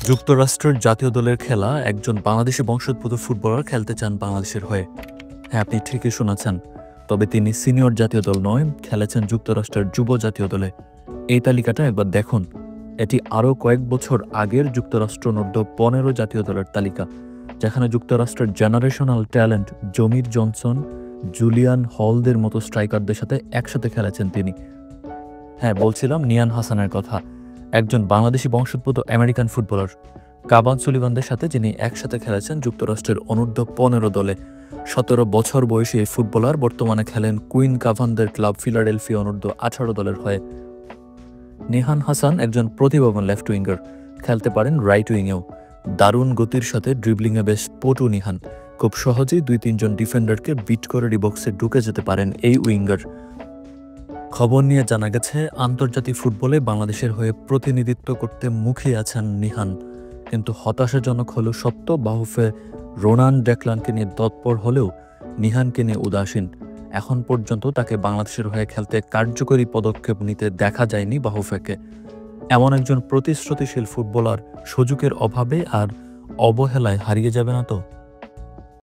যুক্তরাষ্ট্রের জাতীয় দলের খেলা একজন বাংলাদেশি বংশোদ্ভূত ফুটবলার খেলতে চান বাংলাদেশের হয়ে। হ্যাঁ, আপনি ঠিকই শুনেছেন। তবে তিনি সিনিয়র জাতীয় দল নয়, খেলেছেন যুক্তরাষ্ট্রের যুব জাতীয় দলে। এই তালিকাটা একবার দেখুন। এটি আরও কয়েক বছর আগের যুক্তরাষ্ট্র অনূর্ধ্ব 15 জাতীয় দলের তালিকা, যেখানে যুক্তরাষ্ট্রের জেনারেশনাল ট্যালেন্ট জমির জনসন, জুলিয়ান হলদের মতো স্ট্রাইকারদের সাথে একসাথে খেলেছেন তিনি। হ্যাঁ, বলছিলাম নিয়ান হাসানের কথা, একজন বাংলাদেশি বংশোদ্ভূত আমেরিকান ফুটবলার। কাবান সুলিভানদের সাথে যিনি একসাথে খেলেছেন যুক্তরাষ্ট্রের অনূর্ধ্ব 15 দলে। 17 বছর বয়সী এই ফুটবলার বর্তমানে খেলেন কুইন কাভানদের ক্লাব ফিলাডেলফিয়া অনূর্ধ্ব 18 দলের হয়ে। নিহান হাসান একজন প্রতিভাবান লেফট উইঙ্গার, খেলতে পারেন রাইট উইংয়েও। দারুণ গতির সাথে ড্রিবলিংয়ে বেশ পটু নিহান। খুব সহজেই 2-3 জন ডিফেন্ডারকে বিট করে বক্সে ঢুকে যেতে পারেন এই উইঙ্গার। খবর নিয়ে জানা গেছে, আন্তর্জাতিক ফুটবলে বাংলাদেশের হয়ে প্রতিনিধিত্ব করতে মুখিয়ে আছেন নিহান। কিন্তু হতাশাজনক হলেও সত্য, বাহুফে রোনান ডেকলানকে নিয়ে তৎপর হলেও নিহানকে নিয়ে উদাসীন। এখন পর্যন্ত তাকে বাংলাদেশের হয়ে খেলতে কার্যকরী পদক্ষেপ নিতে দেখা যায়নি বাহুফেকে। এমন একজন প্রতিশ্রুতিশীল ফুটবলার সুযোগের অভাবে আর অবহেলায় হারিয়ে যাবে না তো?